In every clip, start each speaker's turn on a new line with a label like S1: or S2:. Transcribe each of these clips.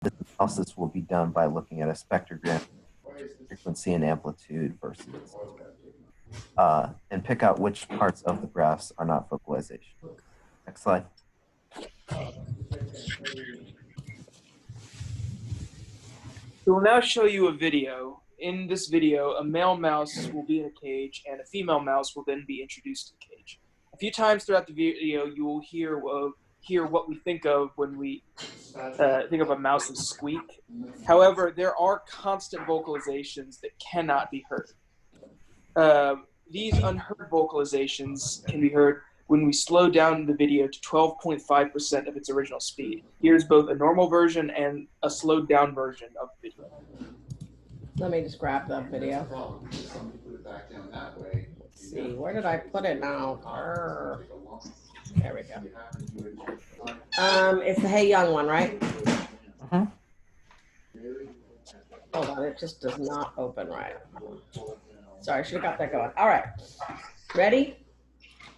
S1: this analysis will be done by looking at a spectrogram, frequency and amplitude versus, and pick out which parts of the graphs are not focalization. Next slide.
S2: We will now show you a video. In this video, a male mouse will be in a cage and a female mouse will then be introduced to the cage. A few times throughout the video, you will hear what we think of when we think of a mouse's squeak. However, there are constant vocalizations that cannot be heard. These unheard vocalizations can be heard when we slow down the video to 12.5% of its original speed. Here's both a normal version and a slowed down version of the video.
S3: Let me just grab the video. Let's see, where did I put it now? There we go. It's the Hey Young one, right? Hold on, it just does not open right. Sorry, I should have got that going. All right, ready?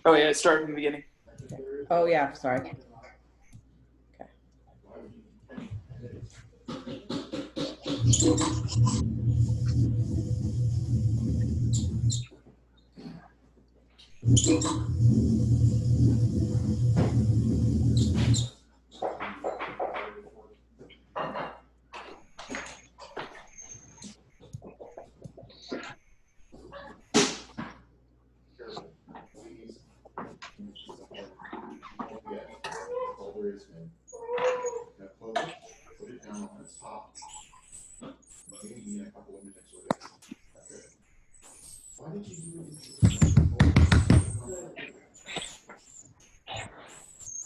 S2: Oh yeah, it started from the beginning.
S3: Okay. Oh yeah, sorry.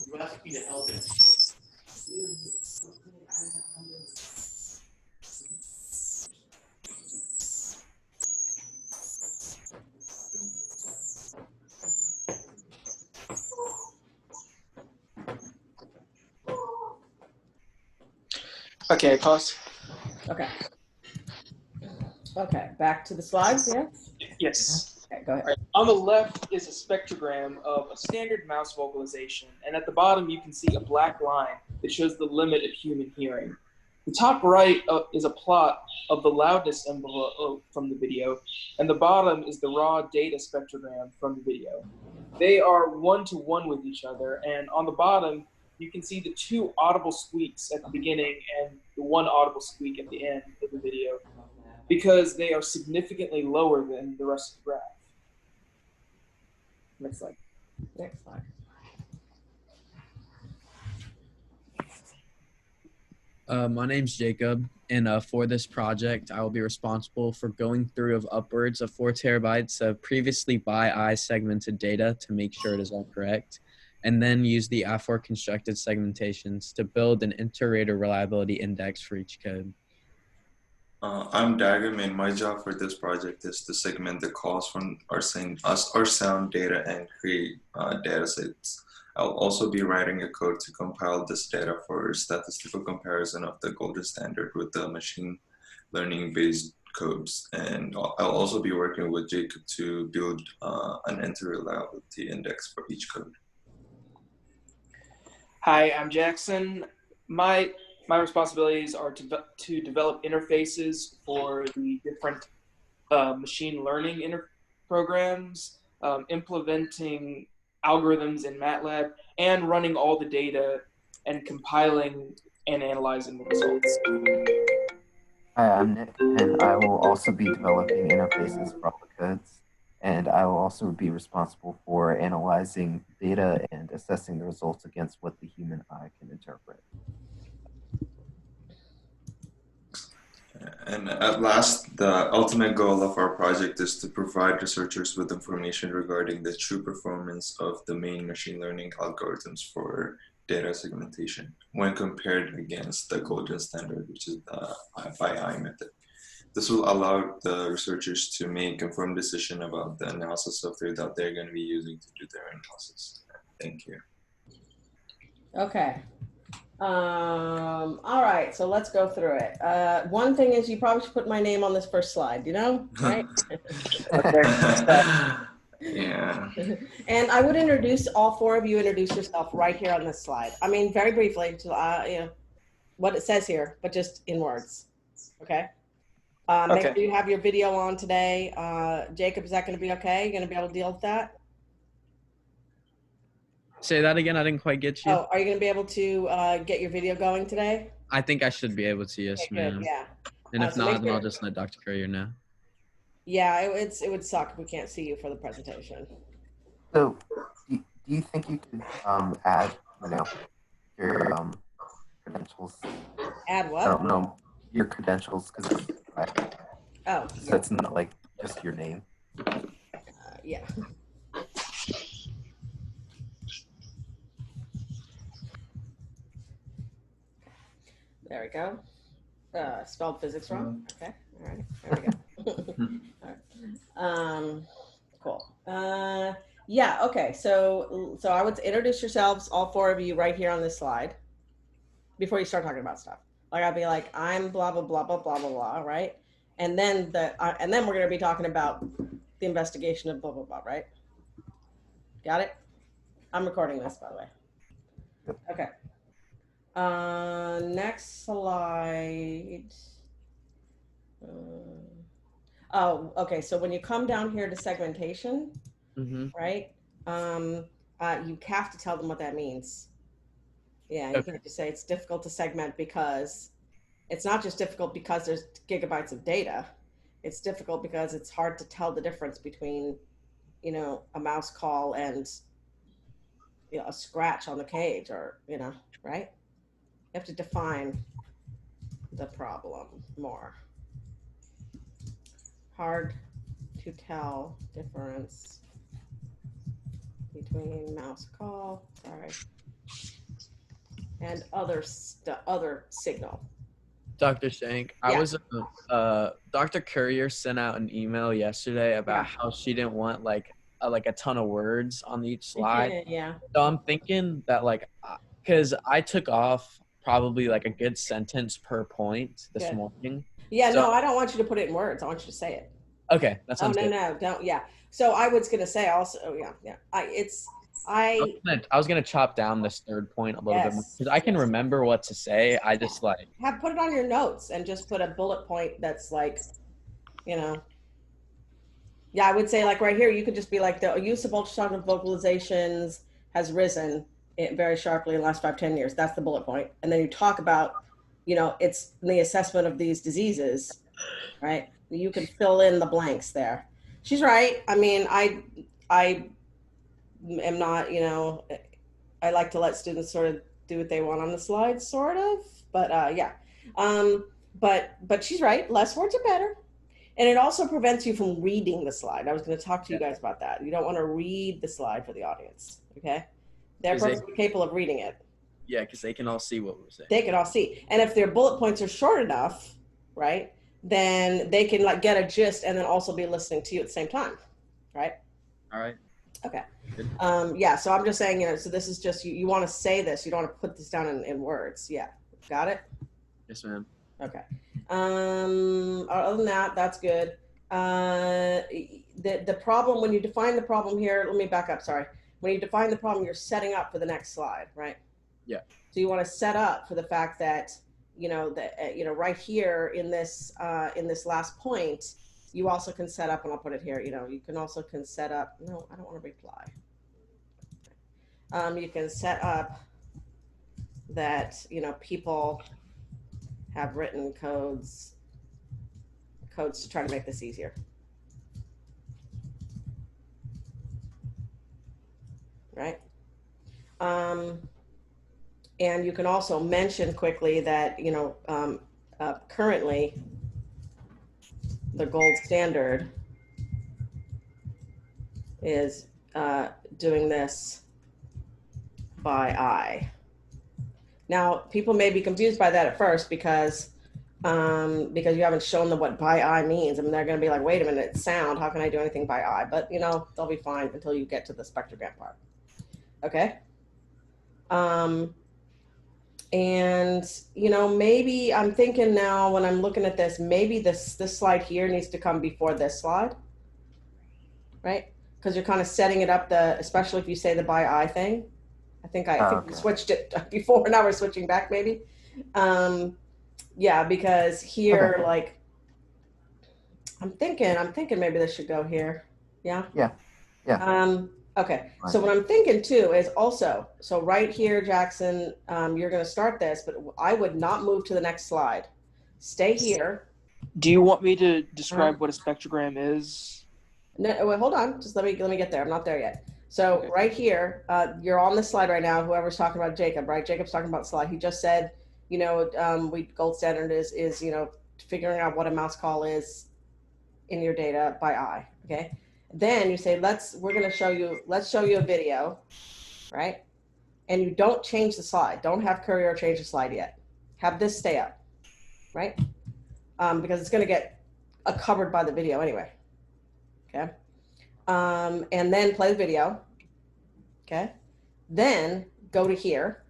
S4: You asked me to help him.
S2: Okay, pause.
S3: Okay. Okay, back to the slides, yeah?
S2: Yes.
S3: Okay, go ahead.
S2: Right. On the left is a spectrogram of a standard mouse vocalization, and at the bottom you can see a black line that shows the limit of human hearing. The top right is a plot of the loudness envelope from the video, and the bottom is the raw data spectrogram from the video. They are one-to-one with each other, and on the bottom you can see the two audible squeaks at the beginning and the one audible squeak at the end of the video, because they are significantly lower than the rest of the graph. Next slide.
S3: Next slide.
S5: My name's Jacob, and for this project, I will be responsible for going through of upwards of 4 terabytes of previously by eye segmented data to make sure it is all correct, and then use the AFOR constructed segmentations to build an inter-rater reliability index for each code.
S6: I'm Dagam, and my job for this project is to segment the calls from our sound data and create data sets. I'll also be writing a code to compile this data for statistical comparison of the golden standard with the machine learning based codes. And I'll also be working with Jacob to build an inter-reliability index for each code.
S2: Hi, I'm Jackson. My responsibilities are to develop interfaces for the different machine learning programs, implementing algorithms in MATLAB, and running all the data and compiling and analyzing the results.
S1: Hi, I'm Nick, and I will also be developing interfaces for all the codes, and I will also be responsible for analyzing data and assessing the results against what the human eye can interpret.
S6: And at last, the ultimate goal of our project is to provide researchers with information regarding the true performance of the main machine learning algorithms for data segmentation when compared against the golden standard, which is the by eye method. This will allow the researchers to make informed decision about the analysis software that they're going to be using to do their analysis. Thank you.
S3: Okay. All right, so let's go through it. One thing is you probably should put my name on this first slide, you know, right?
S6: Yeah.
S3: And I would introduce all 4 of you, introduce yourself right here on this slide. I mean, very briefly, you know. what it says here, but just in words. Okay. Make
S2: Okay.
S3: sure you have your video on today. Jacob, is that going to be okay? You're going to be able to deal with that?
S5: Say that again. I didn't quite get you.
S3: Oh, are you going to be able to get your video going today?
S5: I think I should be able to. Yes,
S3: Okay, good.
S5: ma'am.
S3: Yeah.
S5: And if
S3: so make
S5: not, then I'll
S3: sure-
S5: just let Dr. Courier know.
S3: Yeah, it would suck if we can't see you for the presentation.
S1: So, do you think you could add, your credentials?
S3: Add
S1: I
S3: what?
S1: don't know your credentials because
S3: Oh,
S1: that's not like just your name.
S3: yeah. There we go. Spelled physics wrong. Okay. All right. There we go. All right. Cool. Yeah. Okay. So I would introduce yourselves, all four of you, right here on this slide, before you start talking about stuff. Like I'd be like, I'm blah blah blah blah blah blah blah, right? And then we're gonna be talking about the investigation of blah blah blah, right? Got it? I'm recording this, by the way. Okay. Next slide. Oh, okay. So when you come down here to segmentation,
S5: Mm-hmm.
S3: right? You have to tell them what that means. Yeah, you
S5: Okay.
S3: can't just say it's difficult to segment because it's not just difficult because there's gigabytes of data. It's difficult because it's hard to tell the difference between, a mouse call and a scratch on the cage, or right? You have to define the problem more. Hard to tell difference between mouse call, and other signal.
S5: Dr. Shank,
S3: Yeah.
S5: I was Dr. Courier sent out an email yesterday about how she didn't want like a ton of words on each slide.
S3: Yeah.
S5: So I'm thinking that because I took off probably like a good sentence per point this
S3: Good.
S5: morning.
S3: Yeah,
S5: So-
S3: no, I don't want you to put it in words. I want you to say it.
S5: Okay, that sounds good.
S3: No, don't. Yeah. So I was gonna say also. Oh, yeah.
S5: I was gonna chop down this third point a little bit more because I can remember what to say. I just put
S3: it on your notes and just put a bullet point that's like, Yeah, I would say like right here, you could just be like the use of ultrasonic vocalizations has risen very sharply in the last 5-10 years. That's the bullet point, and then you talk about, it's the assessment of these diseases, right? You can fill in the blanks there. She's right. I mean, I am not, I like to let students sort of do what they want on the slides, sort of, but yeah. But she's right. Less words are better. And it also prevents you from reading the slide. I was going to talk to you guys about that. You don't want to read the slide for the audience, okay? They're perfectly capable of reading it.
S5: Yeah, because they can all see what we're saying.
S3: They can all see. And if their bullet points are short enough, right, then they can like get a gist and then also be listening to you at the same time, right?
S5: All right.
S3: Okay.
S5: Good.
S3: Yeah, so I'm just saying, so this is just, you want to say this. You don't want to put this down in words. Yeah. Got it?
S5: Yes, ma'am.
S3: Okay. Other than that, that's good. The problem, when you define the problem here, let me back up, sorry. When you define the problem, you're setting up for the next slide, right?
S5: Yeah.
S3: So you want to set up for the fact that, right here in this last point, you also can set up, and I'll put it here, you can also set up, no, I don't want to reply. You can set up that, people have written codes to try to make this easier. Right? And you can also mention quickly that, currently the gold standard is doing this by eye. Now, people may be confused by that at first because you haven't shown them what by eye means. I mean, they're going to be like, wait a minute, it's sound. How can I do anything by eye? But, they'll be fine until you get to the spectrogram part. Okay? And, maybe I'm thinking now when I'm looking at this, maybe this slide here needs to come before this slide, right? Because you're kind of setting it up, especially if you say the by eye thing. I think we switched it before, now we're switching back maybe. Yeah, because here,
S1: Okay.
S3: like, I'm thinking maybe this should go here. Yeah.
S1: Yeah. Yeah.
S3: Okay.
S1: Fine.
S3: So what I'm thinking too is also, so right here, Jackson, you're going to start this, but I would not move to the next slide. Stay here.
S2: Do you want me to describe what a spectrogram is?
S3: No, wait, hold on. Just let me get there. I'm not there yet. So
S2: Okay.
S3: right here, you're on the slide right now. Whoever's talking about Jacob, right? Jacob's talking about the slide. He just said, gold standard is figuring out what a mouse call is in your data by eye. Okay. Then you say, let's show you a video, right? And you don't change the slide. Don't have Courier change the slide yet. Have this stay up, right? Because it's going to get covered by the video anyway. Okay. And then play the video. Okay. Then go to here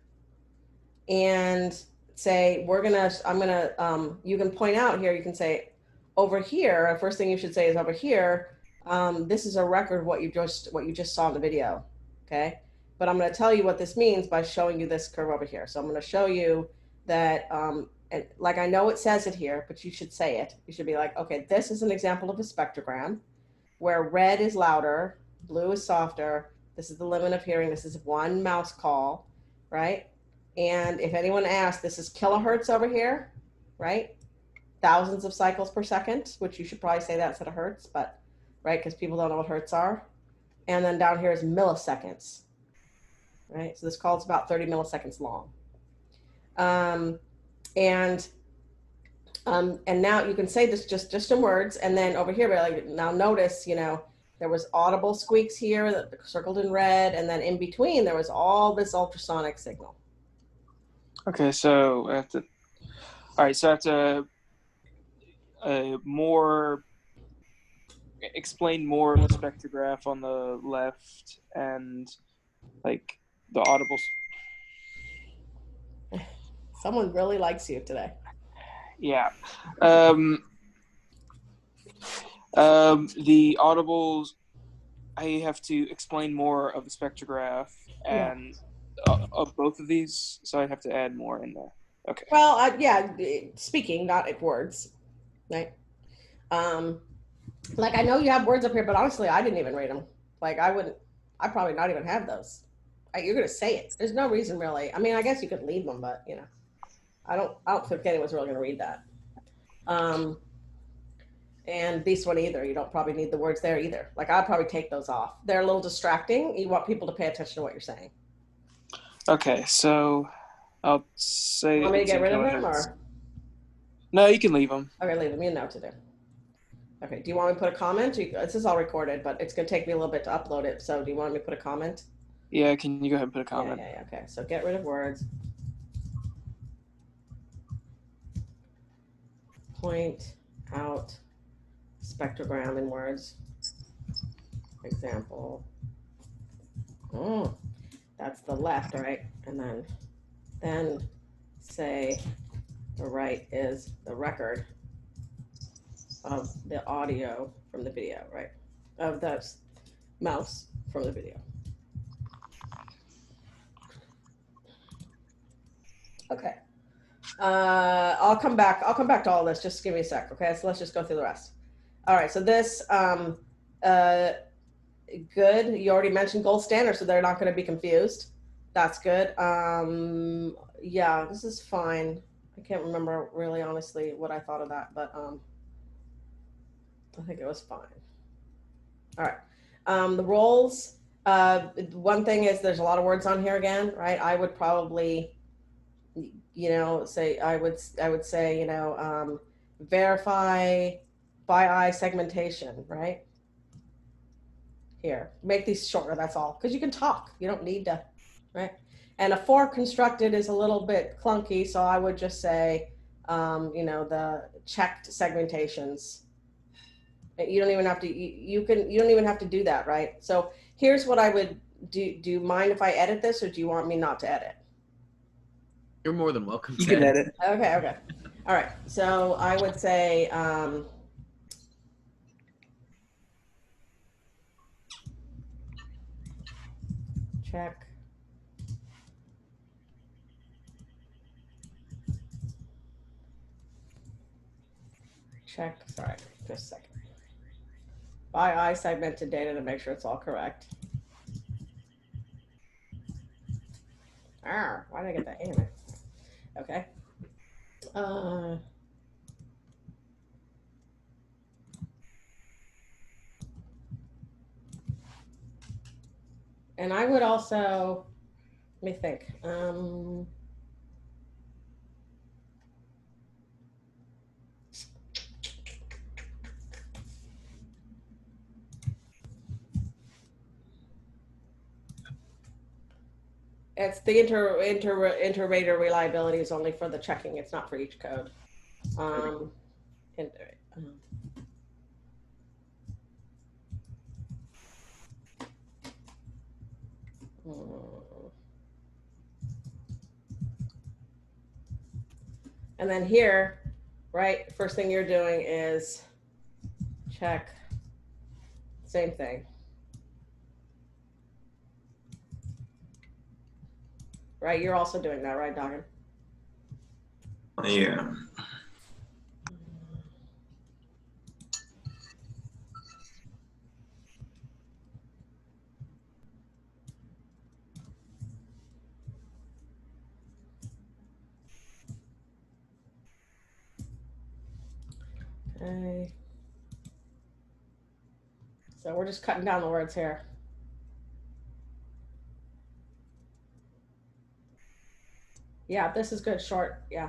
S3: and say, you can point out here, you can say over here, first thing you should say is over here, this is a record of what you just saw in the video. Okay. But I'm going to tell you what this means by showing you this curve over here. So I'm going to show you that, and like, I know it says it here, but you should say it. You should be like, okay, this is an example of a spectrogram where red is louder, blue is softer. This is the limit of hearing. This is one mouse call, right? And if anyone asks, this is kilohertz over here, right? Thousands of cycles per second, which you should probably say that instead of hertz, but right, because people don't know what hertz are. And then down here is milliseconds, right? So this call is about 30 milliseconds long. And now you can say this just in words, and then over here, like, now notice, there was audible squeaks here that circled in red, and then in between there was all this ultrasonic signal.
S2: Okay, so I have to. All right, so I have to explain more of the spectrograph on the left and like the audible.
S3: Someone really likes you today.
S2: Yeah. The audibles, I have to explain more of the spectrograph and of both of these, so I have to add more in there. Okay.
S3: Well, speaking, not words, right? Like, I know you have words up here, but honestly, I didn't even read them. Like, I probably not even have those. You're gonna say it. There's no reason really. I mean, I guess you could leave them, but I don't think anyone's really gonna read that. And this one either. You don't probably need the words there either. Like, I'd probably take those off. They're a little distracting. You want people to pay attention to what you're saying.
S2: Okay, so I'll say.
S3: Want me to get rid of them, or?
S2: No, you can leave them.
S3: Okay, leave them. You know what to do. Okay, do you want me to put a comment? This is all recorded, but it's going to take me a little bit to upload it. So do you want me to put a comment?
S2: Yeah, can you go ahead and put a comment?
S3: Yeah, okay. So get rid of words. Point out spectrogram in words. Example. That's the left, right? And then say the right is the record of the audio from the video, right? Of the mouse from the video. Okay. I'll come back to all this. Just give me a sec. Okay. So let's just go through the rest. All right. So this, good. You already mentioned gold standard, so they're not going to be confused. That's good. Yeah, this is fine. I can't remember really honestly what I thought of that, but I think it was fine. All right. The roles. One thing is there's a lot of words on here again, right? I would probably, say I would say, verify by eye segmentation, right? Here, make these shorter. That's all, because you can talk. You don't need to, right? And a for constructed is a little bit clunky, so I would just say, the checked segmentations. You don't even have to. You don't even have to do that, right? So here's what I would do. Do you mind if I edit this, or do you want me not to edit?
S5: You're more than welcome.
S2: You can edit.
S3: Okay. All right. So I would say. Check check, sorry, just a second. By eye segmented data to make sure it's all correct. Why did I get that in it? Okay. And I would also, let me think. It's the inter-rater reliability is only for the checking. It's not for each code. And then here, right, first thing you're doing is check, same thing. Right, you're also doing that, right, Doggin?
S6: Yeah.
S3: Okay. So we're just cutting down the words here. Yeah, this is good, short, yeah.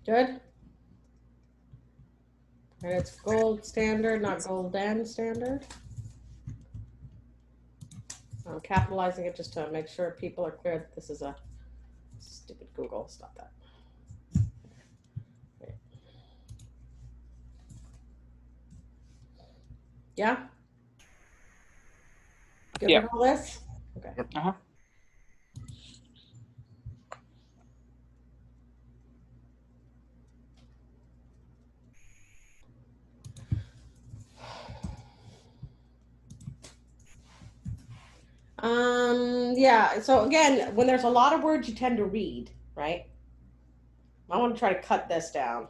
S3: Good. And it's gold standard, not golden standard. I'm capitalizing it just to make sure people are clear that this is a stupid Google. Stop that. Okay. Yeah? Good
S2: Yeah.
S3: with all this? Okay.
S1: Yep.
S2: Uh-huh.
S3: Yeah, so again, when there's a lot of words you tend to read, right? I want to try to cut this down.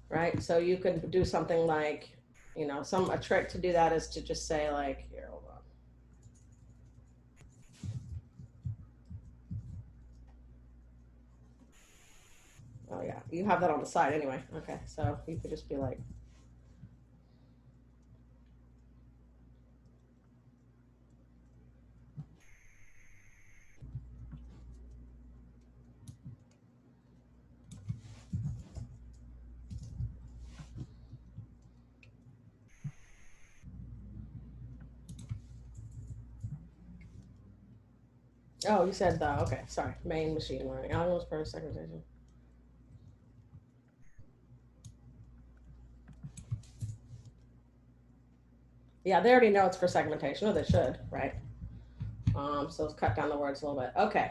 S3: Right, so you could do something like, you know, a trick to do that is to just say like, here, hold on. Oh yeah, you have that on the side anyway. Okay, so you could just be like, oh, you said the, okay, sorry, main machine learning, algorithms for segmentation. Yeah, they already know it's for segmentation, or they should, right? So let's cut down the words a little bit. Okay.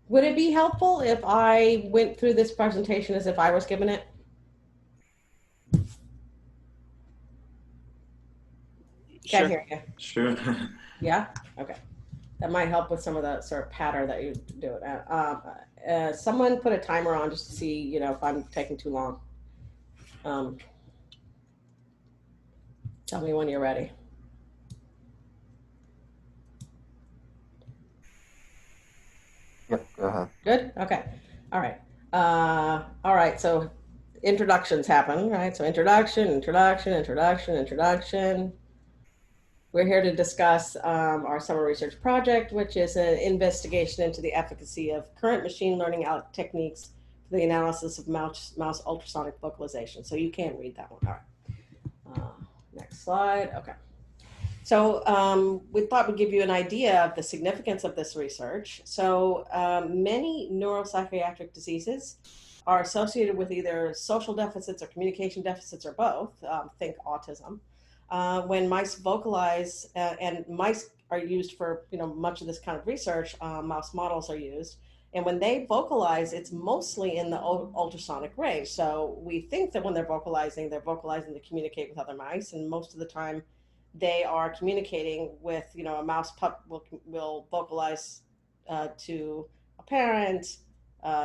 S3: Would it be helpful if I went through this presentation as if I was given it? Can't hear you.
S6: Sure.
S3: Yeah? Okay. That might help with some of the sort of pattern that you do it at. Someone put a timer on just to see, you know, if I'm taking too long. Tell me when you're ready.
S1: Yep, go ahead.
S3: Good? Okay. All right. All right. So introductions happen, right? So introduction. We're here to discuss our summer research project, which is an investigation into the efficacy of current machine learning techniques for the analysis of mouse ultrasonic vocalization. So you can't read that one. All right. Next Next slide. Okay. So we thought we'd give you an idea of the significance of this research. So many neuropsychiatric diseases are associated with either social deficits or communication deficits or both. Think autism. When mice vocalize, and mice are used for much of this kind of research, mouse models are used. And when they vocalize, it's mostly in the ultrasonic range. So we think that when they're vocalizing to communicate with other mice. And most of the time they are communicating with, a mouse pup will vocalize to a parent,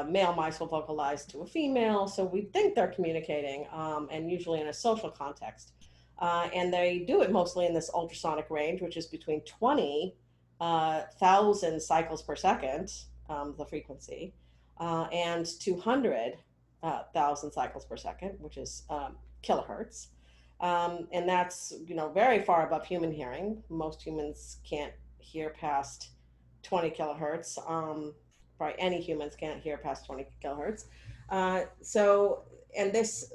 S3: male mice will vocalize to a female. So we think they're communicating, and usually in a social context. And they do it mostly in this ultrasonic range, which is between 20,000 cycles per second, the frequency, and 200,000 cycles per second, which is kilohertz. And that's, very far above human hearing. Most humans can't hear past 20 kilohertz. Probably any humans can't hear past 20 kilohertz. And this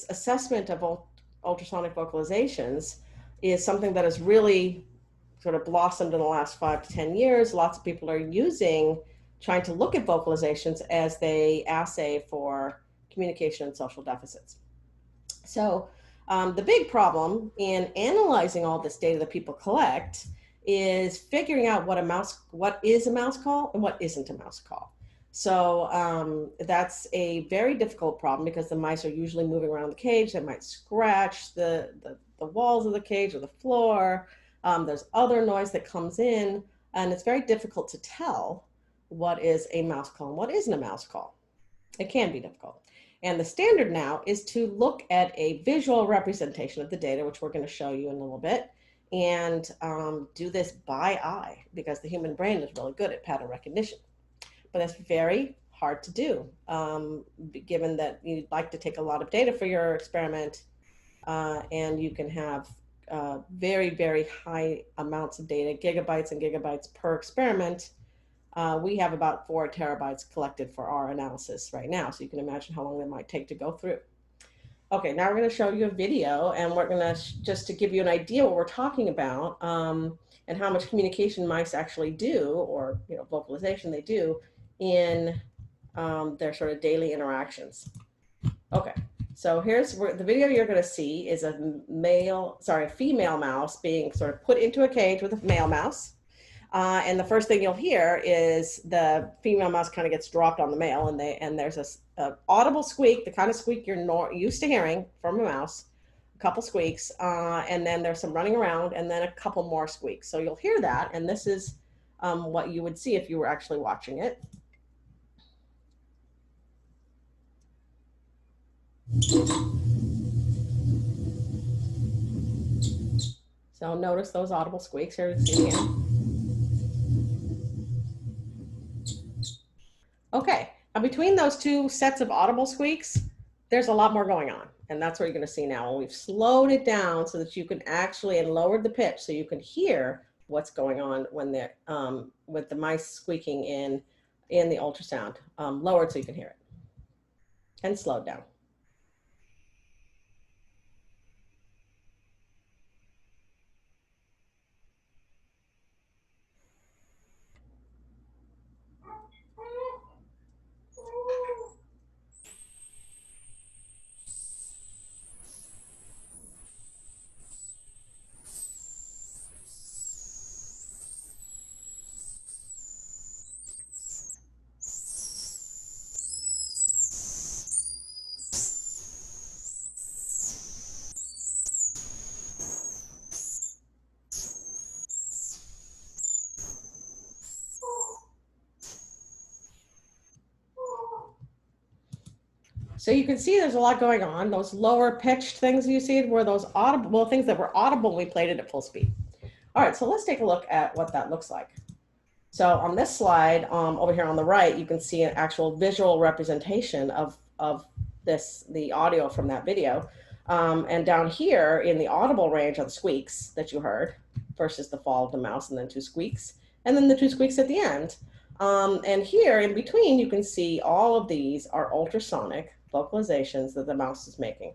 S3: assessment of ultrasonic vocalizations is something that has really sort of blossomed in the last 5 to 10 years. Lots of people are trying to look at vocalizations as they assay for communication and social deficits. So the big problem in analyzing all this data that people collect is figuring out what is a mouse call and what isn't a mouse call. So that's a very difficult problem because the mice are usually moving around the cage. They might scratch the walls of the cage or the floor. There's other noise that comes in, and it's very difficult to tell what is a mouse call and what isn't a mouse call. It can be difficult. And the standard now is to look at a visual representation of the data, which we're going to show you in a little bit, and do this by eye because the human brain is really good at pattern recognition. But that's very hard to do, given that you'd like to take a lot of data for your experiment, and you can have very, very high amounts of data, gigabytes and gigabytes per experiment. We have about 4 terabytes collected for our analysis right now, so you can imagine how long that might take to go through. Okay, now we're going to show you a video, and we're going to just to give you an idea what we're talking about, and how much communication mice actually do, or vocalization they do in their sort of daily interactions. Okay, so here's where the video you're going to see is a female mouse being sort of put into a cage with a male mouse. And the first thing you'll hear is the female mouse kind of gets dropped on the male, and there's a audible squeak, the kind of squeak you're used to hearing from a mouse, a couple squeaks, and then there's some running around, and then a couple more squeaks. So you'll hear that, and this is what you would see if you were actually watching it. So notice those audible squeaks. Here to see again. Okay, now between those two sets of audible squeaks, there's a lot more going on. And that's what you're going to see now. And we've slowed it down so that you can actually, and lowered the pitch so you can hear what's going on when they're, with the mice squeaking in the ultrasound. Lowered so you can hear it. And slowed down. So you can see there's a lot going on. Those lower pitched things you see were those audible, things that were audible when we played it at full speed. All right, so let's take a look at what that looks like. So on this slide, over here on the right, you can see an actual visual representation of the audio from that video. And down here in the audible range are the squeaks that you heard. First is the fall of the mouse and then 2 squeaks, and then the 2 squeaks at the end. And here in between, you can see all of these are ultrasonic vocalizations that the mouse is making.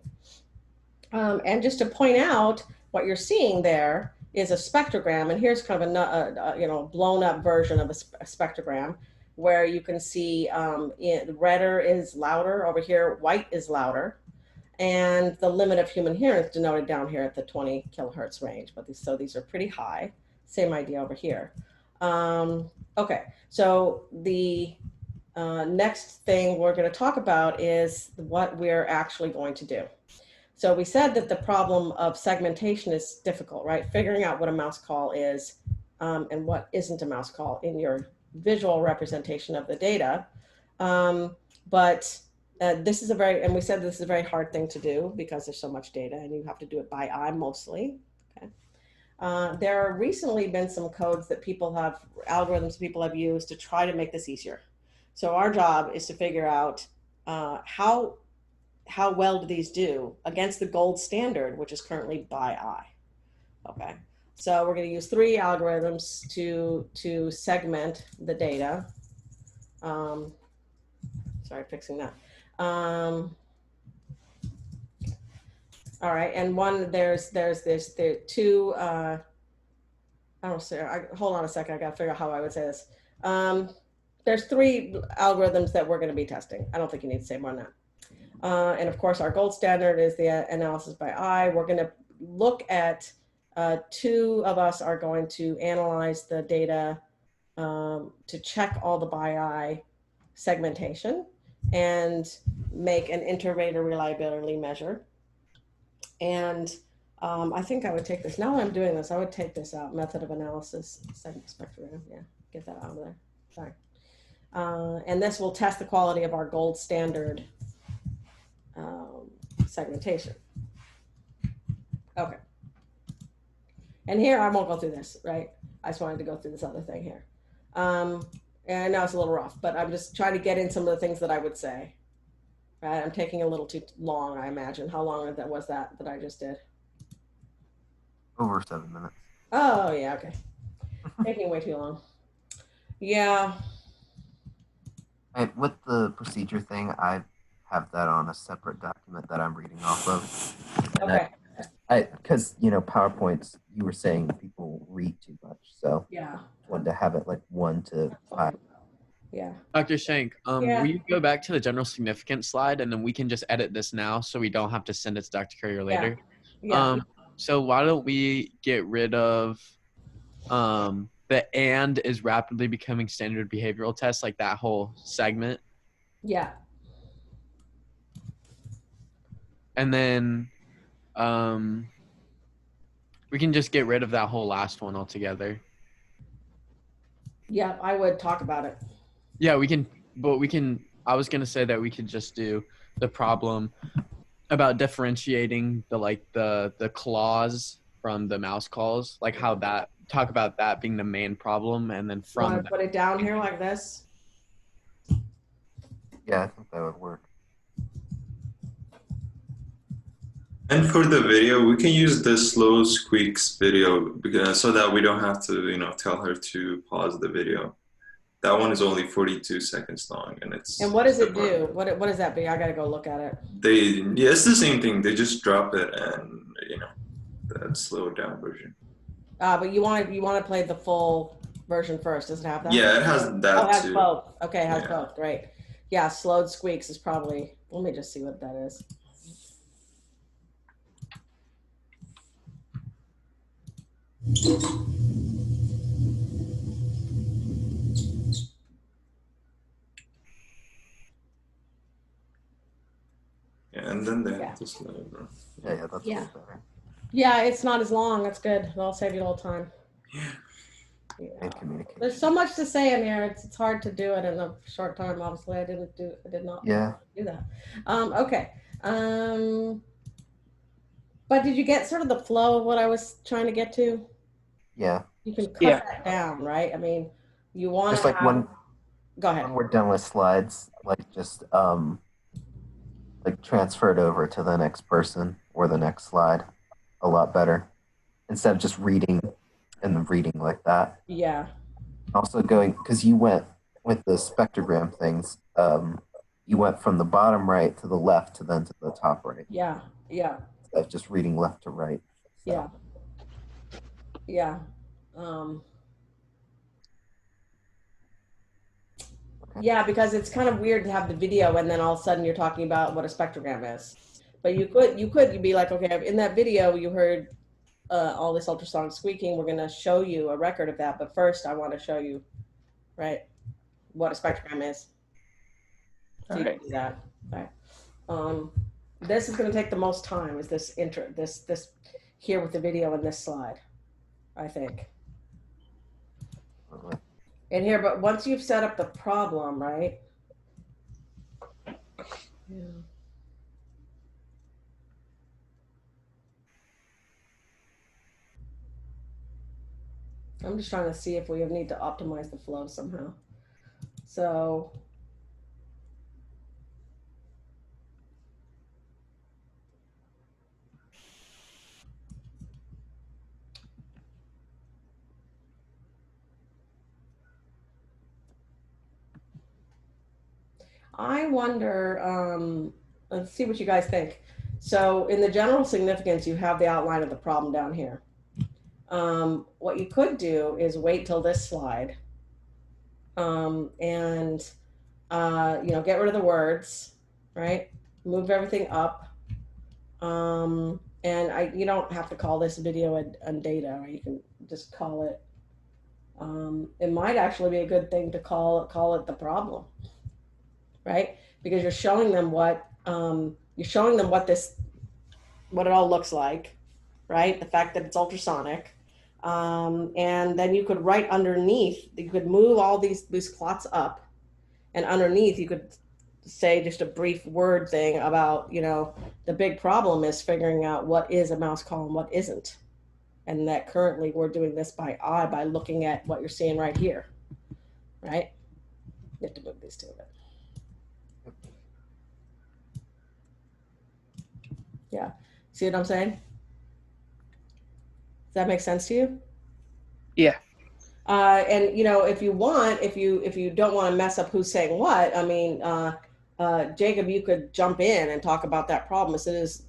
S3: And just to point out, what you're seeing there is a spectrogram, and here's kind of a blown up version of a spectrogram, where you can see redder is louder over here, white is louder, and the limit of human hearing is denoted down here at the 20 kilohertz range. But these are pretty high. Same idea over here. Okay, so the next thing we're going to talk about is what we're actually going to do. So we said that the problem of segmentation is difficult, right? Figuring out what a mouse call is and what isn't a mouse call in your visual representation of the data. But this is and we said this is a very hard thing to do because there's so much data and you have to do it by eye mostly. Okay. There have recently been some codes that algorithms people have used to try to make this easier. So our job is to figure out how well do these do against the gold standard, which is currently by eye. Okay, so we're going to use 3 algorithms to segment the data. Sorry, fixing that. All right, and there's 2. I don't say. Hold on a second. I got to figure out how I would say this. There's 3 algorithms that we're going to be testing. I don't think you need to say more than that. And of course, our gold standard is the analysis by eye. We're going to look at 2 of us are going to analyze the data to check all the by eye segmentation and make an inter-rater reliability measure. And I think I would take this. Now that I'm doing this, I would take this out. Method of analysis, spectrogram. Yeah, get that out of there. Sorry. And this will test the quality of our gold standard segmentation. Okay. And here, I won't go through this, right? I just wanted to go through this other thing here. And I know it's a little rough, but I'm just trying to get in some of the things that I would say. Right? I'm taking a little too long, I imagine. How long was that I just did?
S1: Over 7 minutes.
S3: Oh, yeah, okay. Taking way too long. Yeah.
S1: And with the procedure thing, I have that on a separate document that I'm reading off of. And
S3: Okay.
S1: Because, PowerPoints, you were saying people read too much. So
S3: Yeah.
S1: I wanted to have it like 1 to 5.
S3: Yeah.
S5: Dr. Shank,
S3: Yeah.
S5: will you go back to the general significance slide and then we can just edit this now so we don't have to send it to Dr. Courier later?
S3: Yeah.
S5: So why don't we get rid of the "and is rapidly becoming standard behavioral tests," like that whole segment?
S3: Yeah.
S5: And then we can just get rid of that whole last one altogether.
S3: Yeah, I would talk about it.
S5: Yeah, we can, but I was going to say that we could just do the problem about differentiating the clause from the mouse calls, like how talk about that being the main problem, and then
S3: Want
S5: from
S3: to put it down here like this?
S1: Yeah, I think that would work.
S6: And for the video, we can use the slow squeaks video so that we don't have to, tell her to pause the video. That one is only 42 seconds long, and it's.
S3: And what does it do? What does that be? I gotta go look at it.
S6: It's the same thing. They just drop it, and that slowed down version.
S3: But you want to play the full version first? Does it have that?
S6: Yeah, it has that
S3: Oh, it has
S6: too.
S3: both. Okay, it has both. Great. Yeah, slowed squeaks is probably. Let me just see what that is.
S6: Yeah, and then they have to slow it down.
S1: Yeah, that's
S3: Yeah.
S1: a little better.
S3: Yeah, it's not as long. That's good. That'll save you a little time.
S6: Yeah.
S1: And communication.
S3: There's so much to say in here. It's hard to do it in a short time. Obviously, I did not do that. Okay. But did you get sort of the flow of what I was trying to get to?
S1: Yeah.
S3: You can cut
S2: Yeah.
S3: that down, right? I mean, you want
S1: Just
S3: to
S1: like
S3: have...
S1: when
S3: Go ahead.
S1: we're done with slides, like just like transfer it over to the next person or the next slide a lot better instead of just reading and then reading like that.
S3: Yeah.
S1: Also going, because you went with the spectrogram things, you went from the bottom right to the left to then to the top right.
S3: Yeah. Yeah.
S1: instead of just reading left to right. So,
S3: Yeah. Yeah. Um, yeah, because it's kind of weird to have the video and then all of a sudden you're talking about what a spectrogram is. But you'd be like, okay, in that video you heard all this ultrasonic squeaking. We're going to show you a record of that, but first I want to show you, right, what a spectrogram is. So
S2: All
S3: you
S2: right.
S3: can do that. Right. This is going to take the most time. Is this this here with the video and this slide, I think. And here, but once you've set up the problem, right? Yeah. I'm just trying to see if we need to optimize the flow somehow. So I wonder, let's see what you guys think. So in the general significance, you have the outline of the problem down here. What you could do is wait till this slide and get rid of the words, right? Move everything up. And you don't have to call this video and data, or you can just call it. It might actually be a good thing to call it the problem, right? Because you're showing them what what it all looks like, right? The fact that it's ultrasonic. And then you could write underneath, you could move all these clots up, and underneath you could say just a brief word thing about, the big problem is figuring out what is a mouse call and what isn't. And that currently we're doing this by eye, by looking at what you're seeing right here, right? You have to move these two a bit. Yeah. See what I'm saying? Does that make sense to you?
S2: Yeah.
S3: And if you don't want to mess up who's saying what, I mean, Jacob, you could jump in and talk about that problem as soon as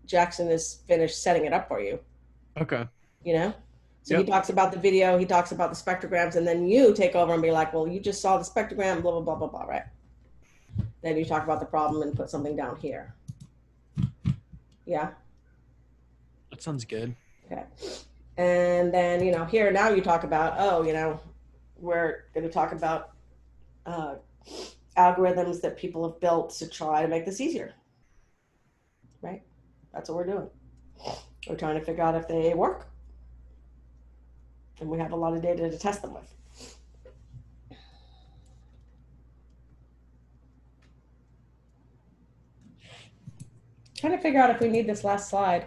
S3: Jackson is finished setting it up for you.
S5: Okay.
S3: So He talks about the video, he talks about the spectrograms, and then you take over and be like, well, you just saw the spectrogram, blah, blah, blah, blah, blah, right? Then you talk about the problem and put something down here. Yeah.
S5: That sounds good.
S3: Okay. And then, here now you talk about, we're going to talk about algorithms that people have built to try to make this easier. Right? That's what we're doing. We're trying to figure out if they work. And we have a lot of data to test them with. Trying to figure out if we need this last slide.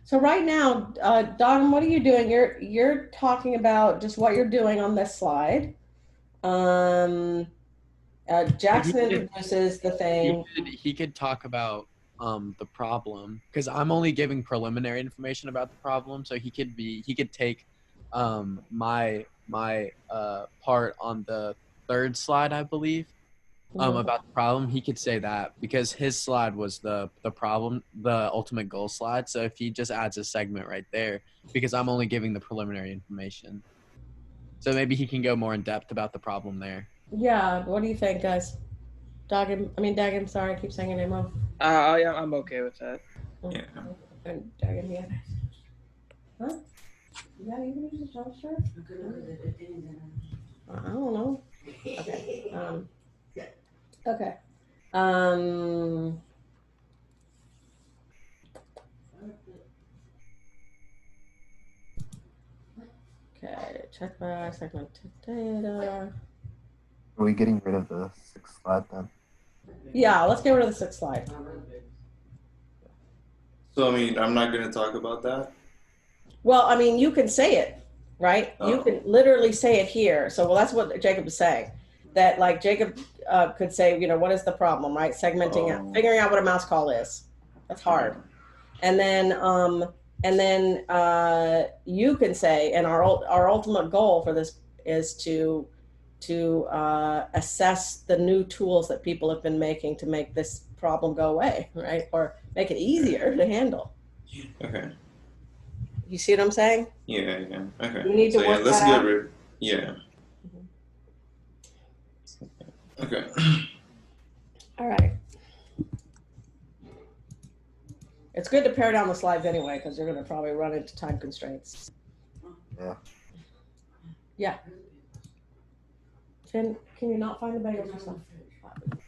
S3: So right now, Don, what are you doing? You're talking about just what you're doing on this slide. Jackson introduces the thing.
S5: He could talk about the problem, because I'm only giving preliminary information about the problem. So he could take my part on the third slide, I believe. About the problem, he could say that, because his slide was the problem, the ultimate goal slide. So if he just adds a segment right there, because I'm only giving the preliminary information, so maybe he can go more in depth about the problem there.
S3: Yeah, what do you think, guys? Dagan, sorry, I keep saying your name wrong.
S2: Yeah, I'm okay with that.
S6: Yeah.
S3: And Dagan, yeah. Huh? Yeah, you can use the JavaScript? I don't know. Okay. Okay. Okay, check by segmented data.
S1: Are we getting rid of the sixth slide then?
S3: Yeah, let's get rid of the sixth slide.
S6: So, I'm not going to talk about that.
S3: Well, you can say it, right?
S6: Oh.
S3: You can literally say it here. So, that's what Jacob is saying. That, like, Jacob could say, what is the problem, right? Segmenting out, figuring out what a mouse call is. That's hard. And then you can say, and our ultimate goal for this is to to assess the new tools that people have been making to make this problem go away, right? Or make it easier to handle.
S6: Okay.
S3: You see what I'm saying?
S6: Yeah. Okay.
S3: We need to
S6: So yeah,
S3: work
S6: let's
S3: that
S6: get
S3: out.
S6: rid. Yeah. Okay.
S3: All right. It's good to pare down the slides anyway, because you're going to probably run into time constraints.
S1: Yeah.
S3: Yeah. Can you not find the bagels yourself?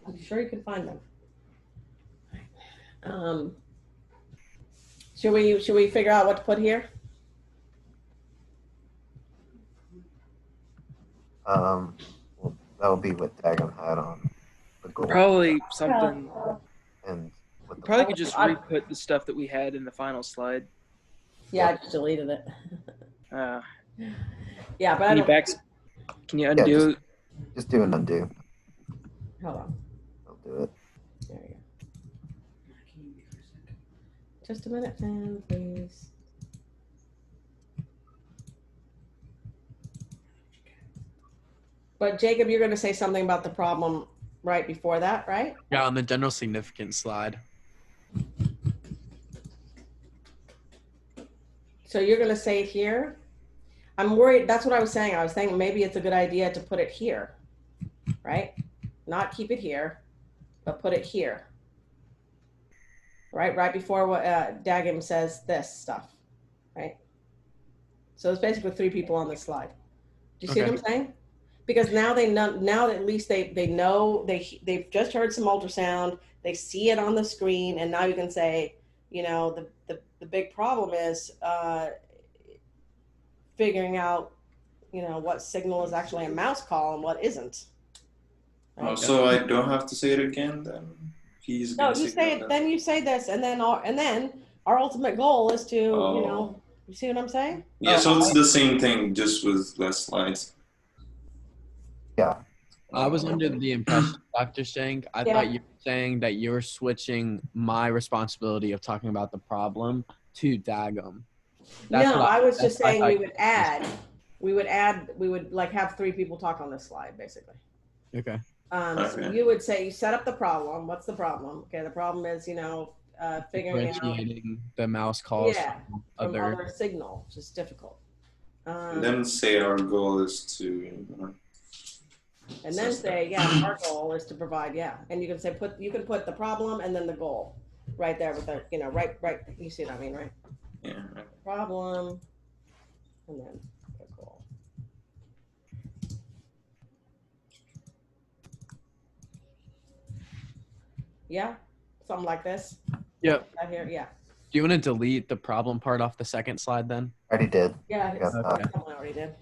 S3: I'm sure you can find them. Should we figure out what to put here?
S1: Well, that'll be what Dagon had on the goal.
S2: Probably something.
S1: And what the
S2: Probably could just re-put the stuff that we had in the final slide.
S3: Yeah, I just deleted it. Yeah, but I
S2: Can you
S3: don't.
S2: Can you undo?
S1: just do an undo.
S3: Hold on.
S1: I'll do it.
S3: There you go. Just a minute, fan, please. But Jacob, you're going to say something about the problem right before that, right?
S5: Yeah, on the general significance slide.
S3: So you're going to say it here. I'm worried. That's what I was saying. I was thinking maybe it's a good idea to put it here, right? Not keep it here, but put it here. Right before what Dagim says this stuff, right? So it's basically 3 people on this slide. Do you see what I'm saying? Because now they know, now at least they know, they've just heard some ultrasound, they see it on the screen, and now you can say, you know, the big problem is figuring out, you know, what signal is actually a mouse call and what isn't.
S6: Right? Oh, so I don't have to say it again then? He's
S3: no, you say it, then you say this, and then our ultimate goal is to, you know, you see what I'm saying?
S6: Yeah, so it's the same thing, just with less slides.
S1: Yeah.
S5: I was under the impression, Dr. Shank, I thought you were saying that you were switching my responsibility of talking about the problem to Dagum.
S3: No, I was just saying we would like have 3 people talk on this slide, basically.
S5: Okay.
S3: So you would say, you set up the problem. What's the problem? Okay, the problem is, you know, figuring out
S5: the mouse calls
S3: from other signal, which is difficult.
S6: And then say our goal is to.
S3: And then say, our goal is to provide, and you can say you can put the problem and then the goal, right there with the, you know, right. You see what I mean, right?
S6: Yeah.
S3: Problem, and then the goal. Yeah, something like this.
S5: Yep.
S3: Right here, yeah.
S5: Do you want to delete the problem part off the second slide then?
S1: I already did.
S3: Yeah,
S5: okay.
S3: I already did.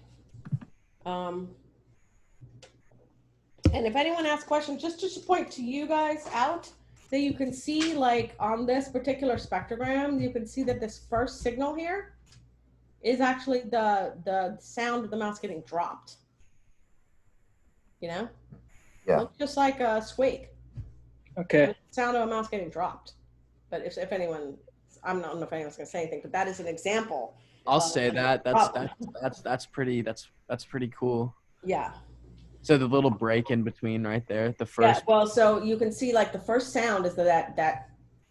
S3: And if anyone asks questions, just to point to you guys out, that you can see, like on this particular spectrogram, you can see that this first signal here is actually the sound of the mouse getting dropped. You know?
S1: Yeah.
S3: Looks just like a squeak.
S2: Okay.
S3: Sound of a mouse getting dropped. But if anyone, I don't know if anyone's going to say anything, but that is an example.
S5: I'll say that. That's pretty cool.
S3: Yeah.
S5: So the little break in between right there, the first.
S3: Yeah, well, so you can see like the first sound is that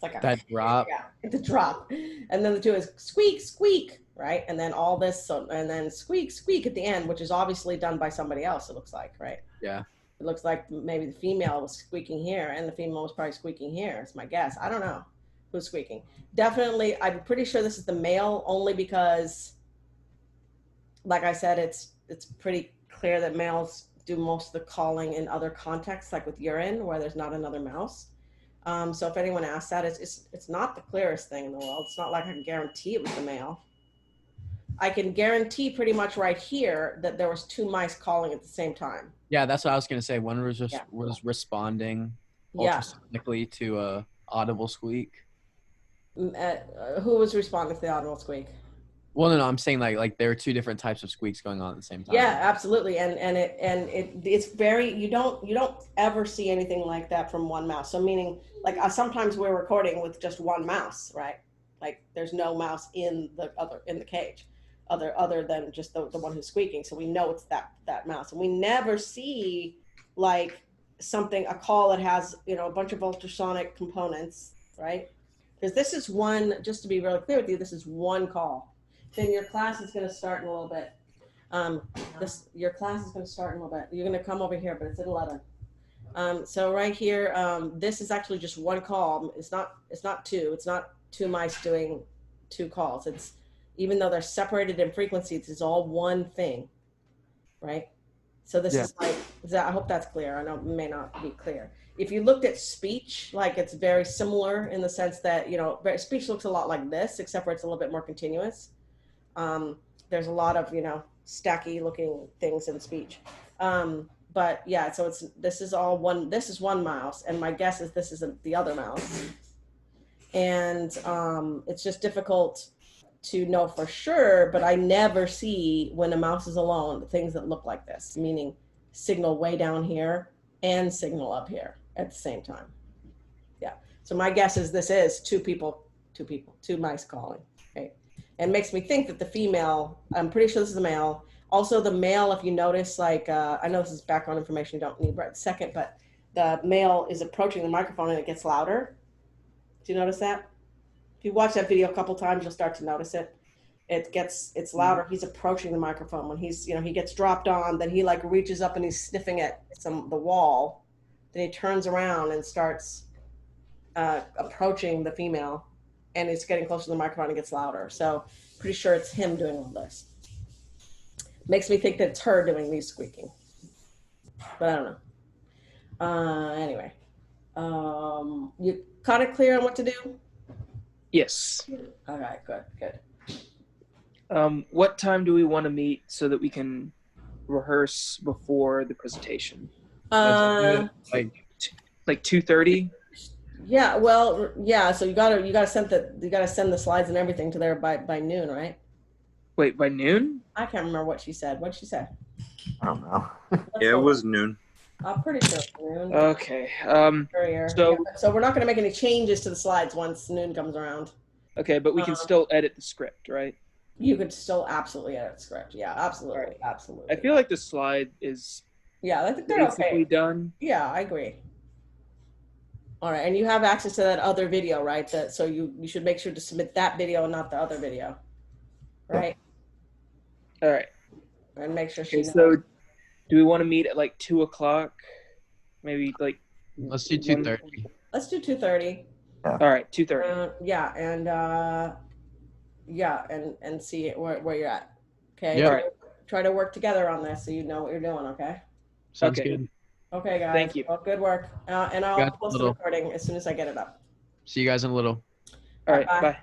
S3: like a
S5: that drop.
S3: Yeah, the drop, and then the 2 is squeak, squeak, right? And then all this, and then squeak, squeak at the end, which is obviously done by somebody else. It looks like, right?
S5: Yeah.
S3: It looks like maybe the female was squeaking here, and the female was probably squeaking here. It's my guess. I don't know who's squeaking. Definitely, I'm pretty sure this is the male, only because, like I said, it's pretty clear that males do most of the calling in other contexts, like with urine, where there's not another mouse. So if anyone asks that, it's not the clearest thing in the world. It's not like I can guarantee it was the male. I can guarantee pretty much right here that there was 2 mice calling at the same time.
S5: Yeah, that's what I was gonna say. One was just was responding ultrasonically to a audible squeak.
S3: Who was responding to the audible squeak?
S5: Well, no, I'm saying like there are 2 different types of squeaks going on at the same time.
S3: Yeah, absolutely, and it's very, you don't ever see anything like that from one mouse. So meaning, like sometimes we're recording with just one mouse, right? Like there's no mouse in the cage. other than just the one who's squeaking. So we know it's that mouse. And we never see like a call that has, you know, a bunch of ultrasonic components, right? Because this is one, just to be really clear with you, this is one call. Then your class is going to start in a little bit. Your class is going to start in a little bit. You're going to come over here, but it's at 11. So right here, this is actually just one call. It's not two. It's not two mice doing two calls. It's, even though they're separated in frequencies, it's all one thing, right? So this is like, I hope that's clear. I know it may not be clear. If you looked at speech, like it's very similar in the sense that, you know, speech looks a lot like this, except for it's a little bit more continuous. There's a lot of, you know, stacky looking things in speech. But yeah, so this is one mouse, and my guess is this isn't the other mouse. And it's just difficult to know for sure, but I never see, when a mouse is alone, things that look like this, meaning signal way down here and signal up here at the same time. Yeah. So my guess is this is two mice calling. Okay. And it makes me think that the female, I'm pretty sure this is a male. Also the male, if you notice, like, I know this is background information you don't need right this second, but the male is approaching the microphone and it gets louder. Do you notice that? If you watch that video a couple times, you'll start to notice it. It's louder. He's approaching the microphone. When he's, you know, he gets dropped on, then he like reaches up and he's sniffing at the wall. Then he turns around and starts approaching the female, and it's getting closer to the microphone and gets louder. So pretty sure it's him doing all this. Makes me think that it's her doing these squeaking, but I don't know. Anyway, you kind of clear on what to do?
S2: Yes.
S3: All right, good.
S2: What time do we want to meet so that we can rehearse before the presentation?
S5: Like
S2: Like 2:30?
S3: Yeah, well, yeah. So you gotta send the slides and everything to there by noon, right?
S2: Wait, by noon?
S3: I can't remember what she said. What'd she say?
S1: I don't know.
S6: Yeah, it was noon.
S3: I'm pretty sure it's noon.
S2: Okay.
S3: Earlier.
S2: so-
S3: So we're not going to make any changes to the slides once noon comes around.
S2: Okay, but we can still edit the script, right?
S3: You could still absolutely edit the script. Yeah, absolutely,
S2: Alright.
S3: absolutely.
S2: I feel like the slide is
S3: Yeah, I think they're
S2: basically
S3: okay.
S2: done.
S3: Yeah, I agree. All right, and you have access to that other video, right? So you should make sure to submit that video and not the other video, right?
S2: All right.
S3: And make sure she
S2: Okay,
S3: knows.
S2: so do we want to meet at like 2 o'clock? Maybe like,
S5: let's do 2:30.
S3: Let's do 2:30.
S2: all right, 2:30.
S3: Yeah, and see where you're at. Okay.
S5: Yeah.
S3: Try to work together on this so you know what you're doing. Okay.
S5: Sounds
S2: Okay.
S5: good.
S3: Okay, guys.
S2: Thank you.
S3: Well, good work. And I'll
S5: Got a
S3: post the
S5: little-
S3: recording as soon as I get it up.
S5: See you guys in a little.
S2: All right,
S3: Bye.
S2: bye.